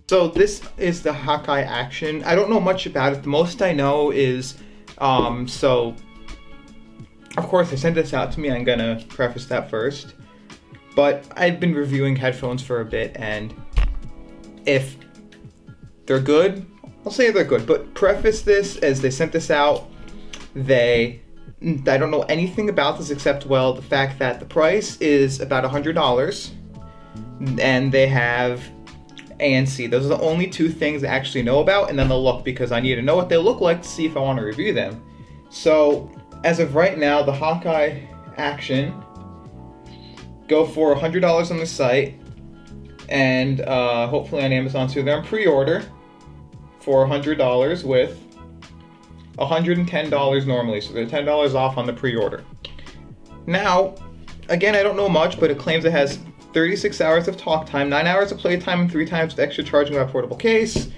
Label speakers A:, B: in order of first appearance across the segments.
A: So this is the Hakii Action. I don't know much about it. The most I know is, so of course they sent this out to me. I'm gonna preface that first. But I've been reviewing headphones for a bit, and if they're good, I'll say they're good. But preface this as they sent this out. I don't know anything about this except, well, the fact that the price is about $100, and they have A and C. Those are the only two things I actually know about, and then the look, because I need to know what they look like to see if I want to review them. So, as of right now, the Hakii Action go for $100 on the site, and hopefully on Amazon too. They're on pre-order for $100 with $110 normally, so they're $10 off on the pre-order. Now, again, I don't know much, but it claims it has 36 hours of talk time, 9 hours of play time, and 3 times of extra charging by portable case.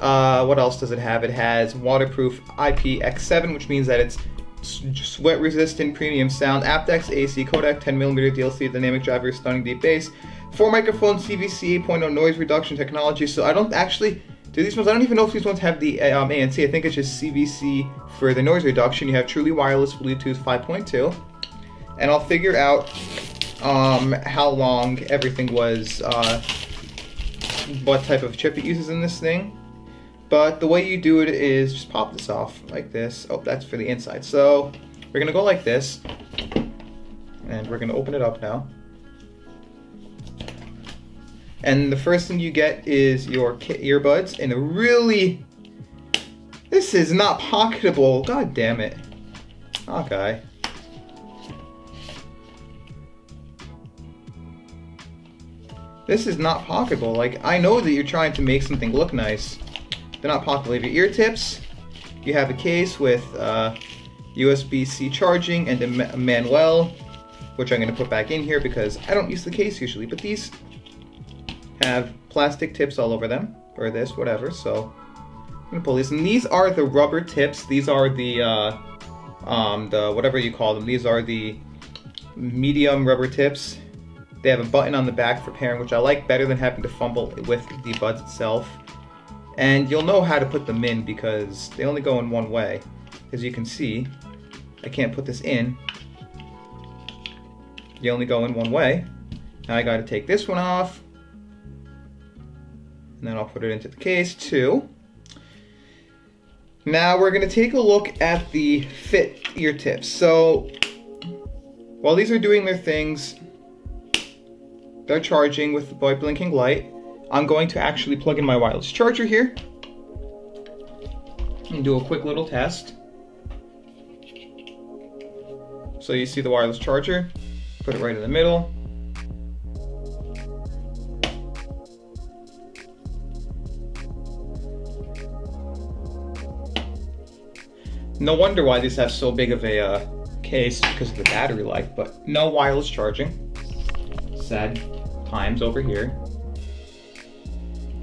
A: What else does it have? It has waterproof IPX7, which means that it's sweat resistant premium sound, aptX AC codec, 10mm DLC dynamic driver, stunning deep bass, 4 microphones, CVC 8.0 noise reduction technology. So I don't actually do these ones. I don't even know if these ones have the ANC. I think it's just CVC for the noise reduction. You have truly wireless Bluetooth 5.2, and I'll figure out how long everything was, what type of chip it uses in this thing. But the way you do it is just pop this off like this. Oh, that's for the inside. So we're gonna go like this, and we're gonna open it up now. And the first thing you get is your earbuds, and this is not pocketable. God damn it. Okay. This is not pocketable. Like, I know that you're trying to make something look nice. They're not pocketable. Your ear tips, you have a case with USB-C charging and a manual, which I'm going to put back in here because I don't use the case usually, but these have plastic tips all over them, or this, whatever. So I'm gonna pull these, and these are the rubber tips. These are the whatever you call them. These are the medium rubber tips. They have a button on the back for pairing, which I like better than having to fumble with the buds itself. And you'll know how to put them in because they only go in one way. As you can see, I can't put this in. You only go in one way. Now I got to take this one off. And then I'll put it into the case too. Now we're going to take a look at the fit ear tips. So while these are doing their things, they're charging with the bright blinking light. I'm going to actually plug in my wireless charger here and do a quick little test. So you see the wireless charger, put it right in the middle. No wonder why these have so big of a case, because of the battery life, but no wireless charging. Sad times over here.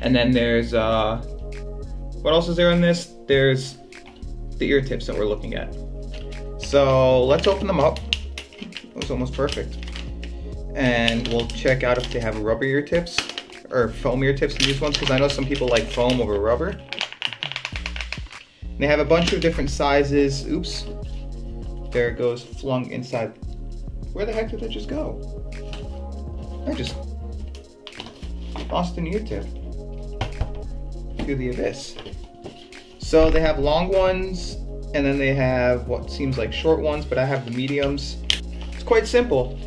A: And then there's, what else is there in this? There's the ear tips that we're looking at. So let's open them up. That was almost perfect. And we'll check out if they have rubber ear tips, or foam ear tips in these ones, because I know some people like foam over rubber. They have a bunch of different sizes. Oops. There it goes, flung inside. Where the heck did that just go? I just lost an ear tip to the abyss. So they have long ones, and then they have what seems like short ones, but I have the mediums. It's quite simple.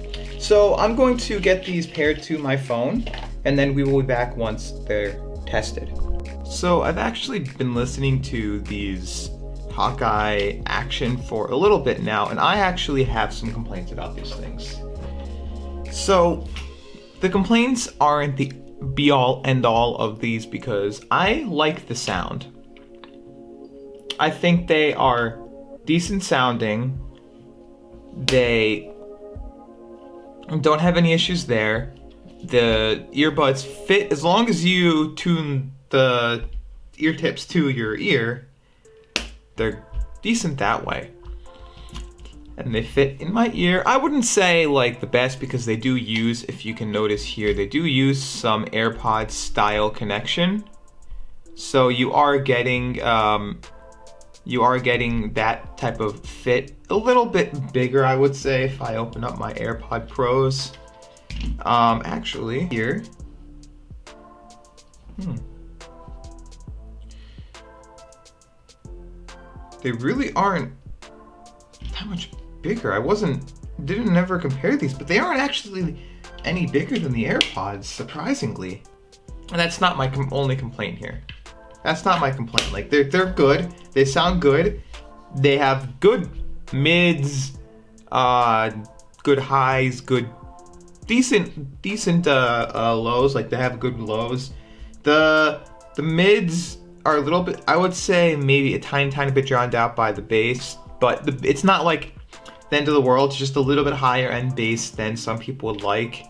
A: So I'm going to get these paired to my phone, and then we will be back once they're tested. So I've actually been listening to these Hakii Action for a little bit now, and I actually have some complaints about these things. So the complaints aren't the be-all end-all of these because I like the sound. I think they are decent sounding. They don't have any issues there. The earbuds fit as long as you tune the ear tips to your ear. They're decent that way. And they fit in my ear. I wouldn't say like the best because they do use, if you can notice here, they do use some AirPods style connection So you are getting that type of fit. A little bit bigger, I would say, if I open up my AirPod Pros. Actually, here. They really aren't that much bigger. Didn't never compare these, but they aren't actually any bigger than the AirPods, surprisingly. And that's not my only complaint here. That's not my complaint. Like, they're good. They sound good. They have good mids, good highs, good, decent lows. Like, they have good lows. The mids are a little bit, I would say, maybe a tiny bit drowned out by the bass, but it's not like the end of the world. It's just a little bit higher end bass than some people would like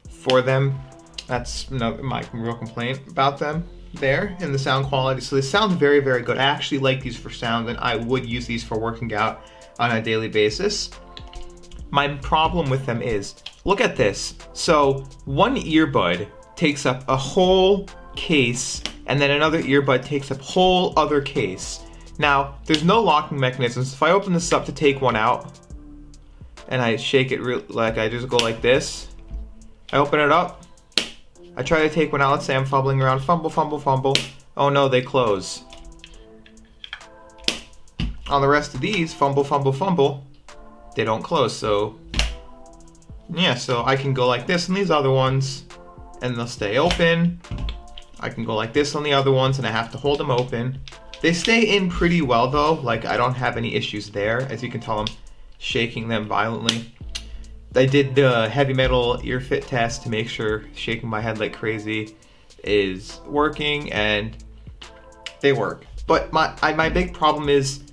A: for them. That's my real complaint about them there in the sound quality. So they sound very, very good. I actually like these for sound, and I would use these for working out on a daily basis. My problem with them is, look at this. So one earbud takes up a whole case, and then another earbud takes up whole other case. Now, there's no locking mechanisms. If I open this up to take one out, and I shake it like I just go like this, I open it up, I try to take one out, let's say I'm fumbling around, fumble. Oh no, they close. On the rest of these, fumble, they don't close. So yeah, so I can go like this on these other ones, and they'll stay open. I can go like this on the other ones, and I have to hold them open. They stay in pretty well though, like I don't have any issues there. As you can tell, I'm shaking them violently. I did the heavy metal ear fit test to make sure shaking my head like crazy is working, and they work. But my big problem is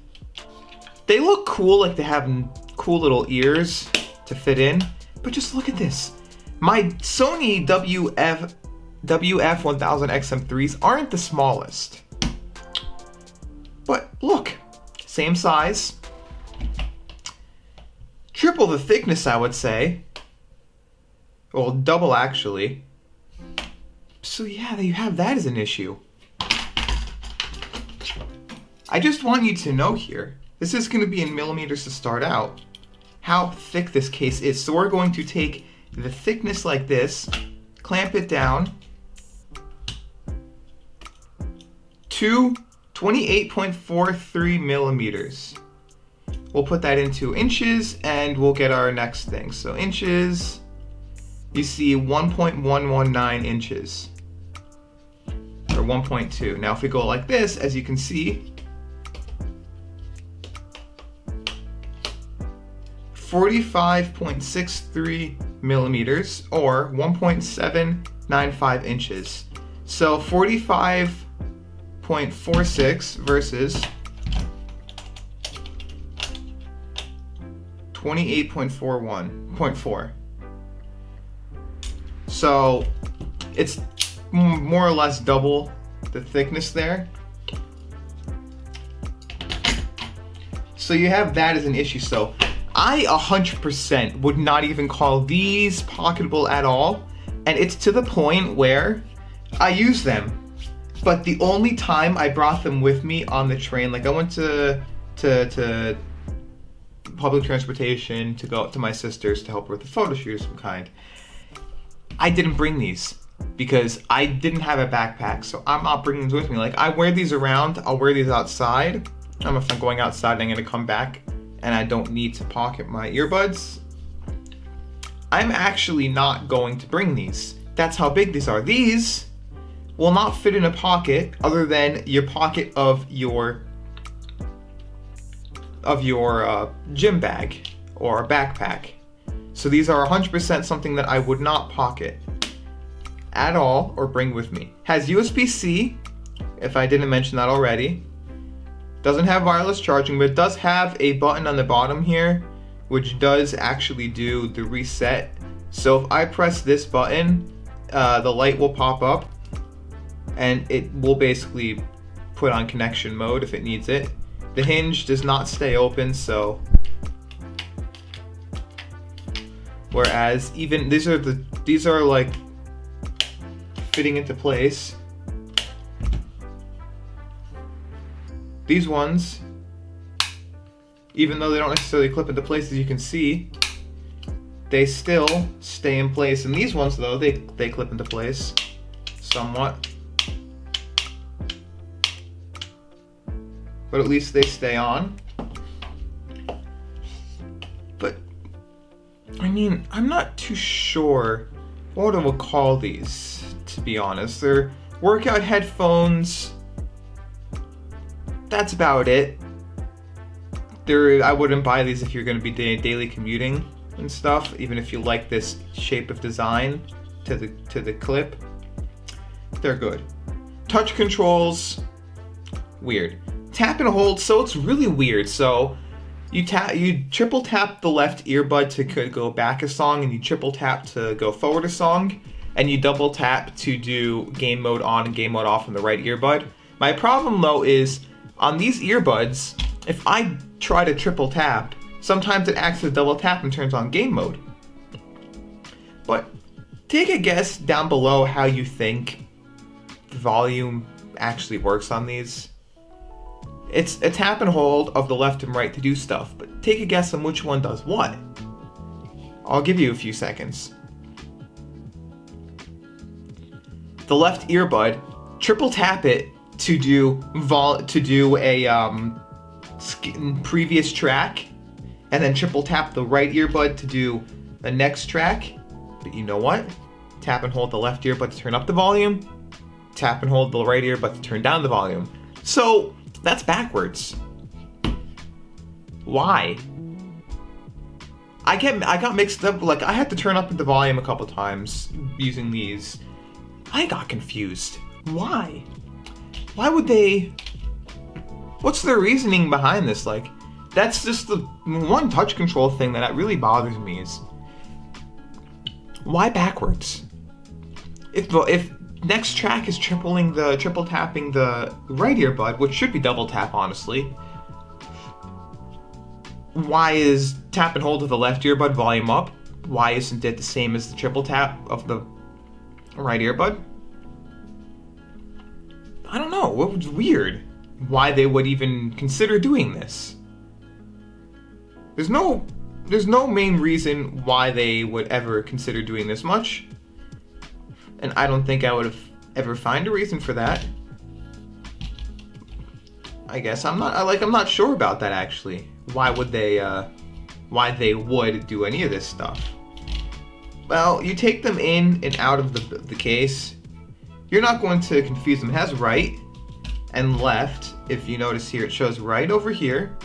A: they look cool, like they have cool little ears to fit in, but just look at this. My Sony WF-1000 XM3s aren't the smallest. But look, same size. Triple the thickness, I would say. Well, double actually. So yeah, you have that as an issue. I just want you to know here, this is going to be in millimeters to start out, how thick this case is. So we're going to take the thickness like this, clamp it down to 28.43 millimeters. We'll put that into inches, and we'll get our next thing. So inches, you see 1.119 inches, or 1.2. Now if we go like this, as you can see, 45.63 millimeters, or 1.795 inches. So 45.46 versus 28.4. So it's more or less double the thickness there. So you have that as an issue. So I 100% would not even call these pocketable at all. And it's to the point where I use them. But the only time I brought them with me on the train, like I went to public transportation to go up to my sister's to help her with a photo shoot of some kind, I didn't bring these because I didn't have a backpack, so I'm not bringing them with me. Like, I wear these around, I'll wear these outside. If I'm going outside and I'm gonna come back and I don't need to pocket my earbuds, I'm actually not going to bring these. That's how big these are. These will not fit in a pocket other than your pocket of your gym bag or backpack. So these are 100% something that I would not pocket at all or bring with me. Has USB-C, if I didn't mention that already. Doesn't have wireless charging, but it does have a button on the bottom here, which does actually do the reset. So if I press this button, the light will pop up, and it will basically put on connection mode if it needs it. The hinge does not stay open, so whereas even these are like fitting into place. these ones, even though they don't necessarily clip into place, as you can see, they still stay in place. And these ones, though, they clip into place somewhat. But at least they stay on. But, I mean, I'm not too sure what I would call these, to be honest. They're workout headphones. That's about it. I wouldn't buy these if you're going to be daily commuting and stuff, even if you like this shape of design to the clip. They're good. Touch controls, weird. Tap and hold, so it's really weird. So you triple tap the left earbud to go back a song, and you triple tap to go forward a song, and you double tap to do game mode on and game mode off on the right earbud. My problem though is on these earbuds, if I try to triple tap, sometimes it acts as a double tap and turns on game mode. But take a guess down below how you think the volume actually works on these. It's a tap and hold of the left and right to do stuff, but take a guess on which one does what. I'll give you a few seconds. The left earbud, triple tap it to do a previous track, and then triple tap the right earbud to do the next track. But you know what? Tap and hold the left earbud to turn up the volume. Tap and hold the right earbud to turn down the volume. So that's backwards. Why? I got mixed up. Like, I had to turn up the volume a couple times using these. I got confused. Why? Why would they? What's their reasoning behind this? Like, that's just the one touch control thing that really bothers me is why backwards? If next track is triple tapping the right earbud, which should be double tap, honestly, why is tap and hold of the left earbud volume up? Why isn't it the same as the triple tap of the right earbud? I don't know. It was weird why they would even consider doing this. There's no main reason why they would ever consider doing this much. And I don't think I would have ever find a reason for that. I guess I'm not sure about that actually. Why they would do any of this stuff? Well, you take them in and out of the case. You're not going to confuse them. It has right and left. If you notice here, it shows right over here.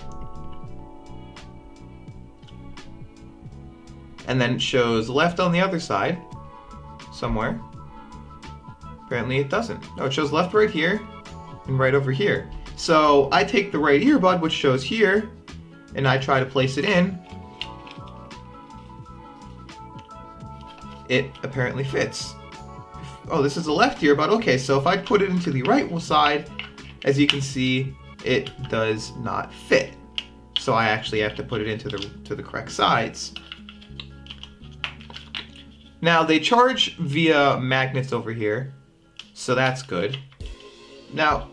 A: And then it shows left on the other side somewhere. Apparently it doesn't. No, it shows left right here and right over here. So I take the right earbud, which shows here, and I try to place it in. It apparently fits. Oh, this is the left earbud. Okay, so if I put it into the right side, as you can see, it does not fit. So I actually have to put it into the correct sides. Now they charge via magnets over here, so that's good. Now,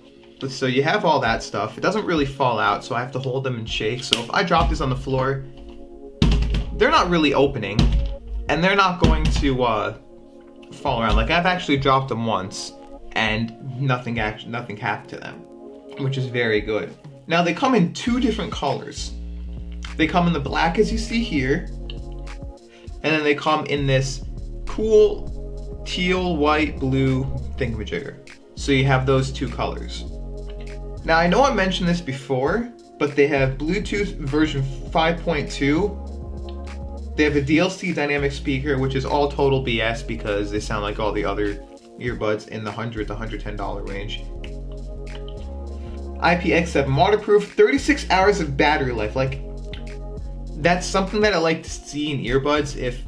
A: so you have all that stuff. It doesn't really fall out, so I have to hold them and shake. So if I drop this on the floor, they're not really opening, and they're not going to fall around. Like, I've actually dropped them once, and nothing happened to them, which is very good. Now they come in two different colors. They come in the black, as you see here, and then they come in this cool teal, white, blue thingamajigger. So you have those two colors. Now I know I mentioned this before, but they have Bluetooth version 5.2. They have a DLC dynamic speaker, which is all total BS because they sound like all the other earbuds in the $100 to $110 range. IPX7 waterproof, 36 hours of battery life. Like, that's something that I like to see in earbuds. If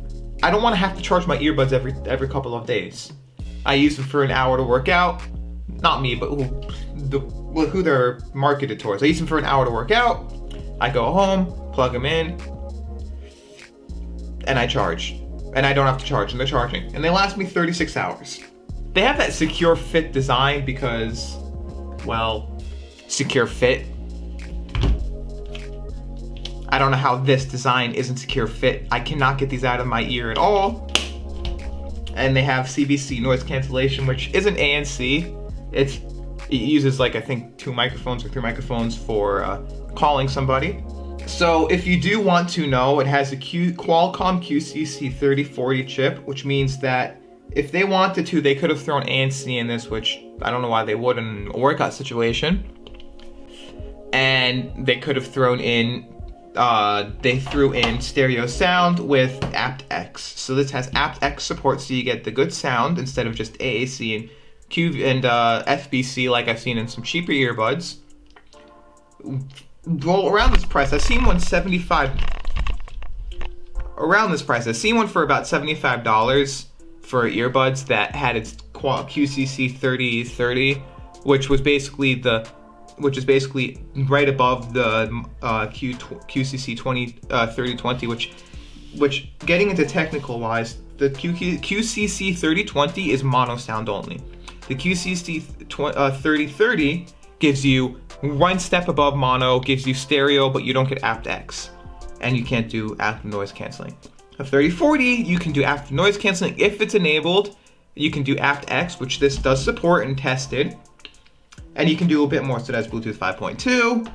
A: I don't want to have to charge my earbuds every couple of days. I use them for an hour to work out. Not me, but who they're marketed towards. I use them for an hour to work out. I go home, plug them in, and I charge. And I don't have to charge, and they're charging. And they last me 36 hours. They have that secure fit design because, well, secure fit. I don't know how this design isn't secure fit. I cannot get these out of my ear at all. And they have CBC noise cancellation, which isn't ANC. It uses like, I think 2 microphones or 3 microphones for calling somebody. So if you do want to know, it has a Qualcomm QCC3040 chip, which means that if they wanted to, they could have thrown ANC in this, which I don't know why they would in a workout situation. And they could have thrown in, they threw in stereo sound with aptX. So this has aptX support, so you get the good sound instead of just AAC and FBC like I've seen in some cheaper earbuds. Well, around this price, I've seen one around this price. I've seen one for about $75 for earbuds that had its QCC3030, which is basically right above the QCC3020, which getting into technical wise, the QCC3020 is mono sound only. The QCC3030 gives you one step above mono, gives you stereo, but you don't get aptX, and you can't do active noise canceling. The 3040, you can do active noise canceling if it's enabled. You can do aptX, which this does support and tested, and you can do a bit more. So that's Bluetooth 5.2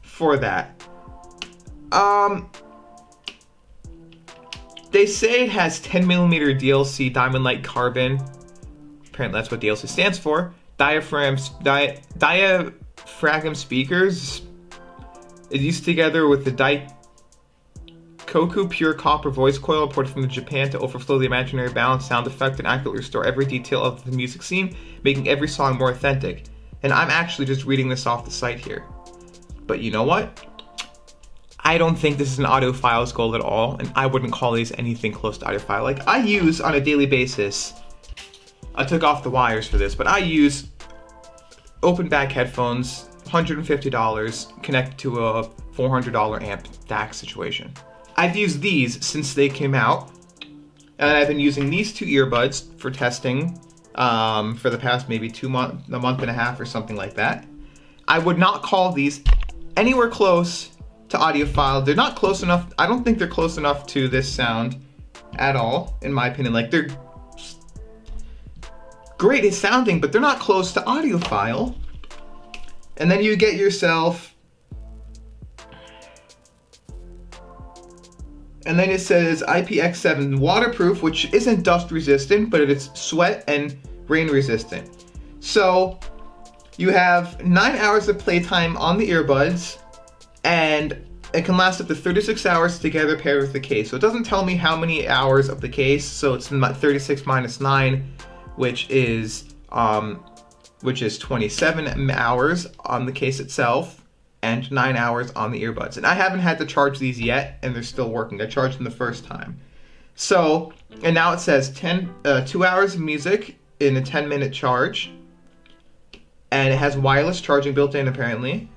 A: for that. They say it has 10mm DLC diamond-like carbon. Apparently that's what DLC stands for. Diaphragm speakers. It used together with the Daikoku pure copper voice coil imported from Japan to overflow the imaginary balance sound effect and accurately restore every detail of the music scene, making every song more authentic. And I'm actually just reading this off the site here. But you know what? I don't think this is an audiophile's goal at all, and I wouldn't call these anything close to audiophile. Like, I use on a daily basis, I took off the wires for this, but I use open back headphones, $150, connected to a $400 amp DAC situation. I've used these since they came out, and I've been using these 2 earbuds for testing for the past maybe a month and a half or something like that. I would not call these anywhere close to audiophile. They're not close enough. I don't think they're close enough to this sound at all, in my opinion. Like, they're great at sounding, but they're not close to audiophile. And then you get yourself, and then it says IPX7 waterproof, which isn't dust resistant, but it's sweat and rain resistant. So you have 9 hours of playtime on the earbuds, and it can last up to 36 hours together paired with the case. So it doesn't tell me how many hours of the case, so it's 36 minus 9, which is 27 hours on the case itself and 9 hours on the earbuds. And I haven't had to charge these yet, and they're still working. I charged them the first time. So, and now it says 2 hours of music in a 10-minute charge, and it has wireless charging built in apparently,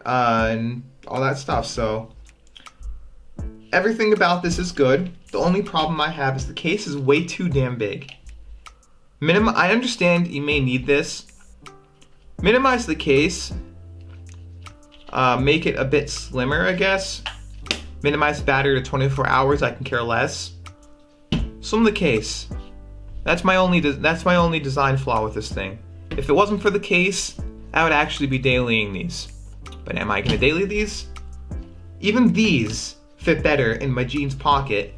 A: and all that stuff. So everything about this is good. The only problem I have is the case is way too damn big. I understand you may need this. Minimize the case. Make it a bit slimmer, I guess. Minimize the battery to 24 hours. I can care less. Slim the case. That's my only design flaw with this thing. If it wasn't for the case, I would actually be dailying these. But am I going to daily these? Even these fit better in my jeans pocket.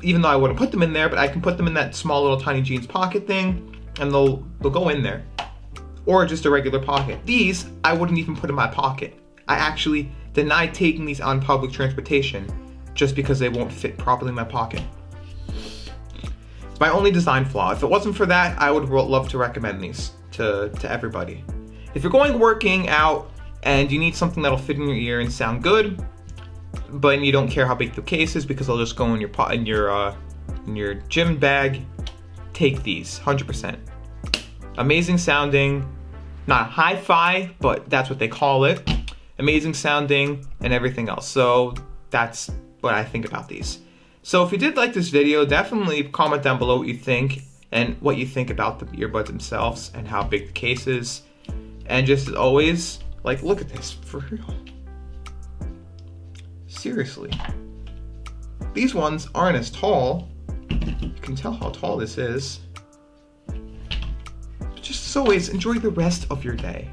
A: Even though I wouldn't put them in there, but I can put them in that small little tiny jeans pocket thing, and they'll go in there. Or just a regular pocket. These, I wouldn't even put in my pocket. I actually denied taking these on public transportation just because they won't fit properly in my pocket. It's my only design flaw. If it wasn't for that, I would love to recommend these to everybody. If you're working out and you need something that'll fit in your ear and sound good, but you don't care how big the case is because they'll just go in your gym bag, take these, 100%. Amazing sounding, not hi-fi, but that's what they call it. Amazing sounding and everything else. So that's what I think about these. So if you did like this video, definitely comment down below what you think and what you think about the earbuds themselves and how big the case is. And just as always, like, look at this, for real. Seriously. These ones aren't as tall. You can tell how tall this is. But just as always, enjoy the rest of your day.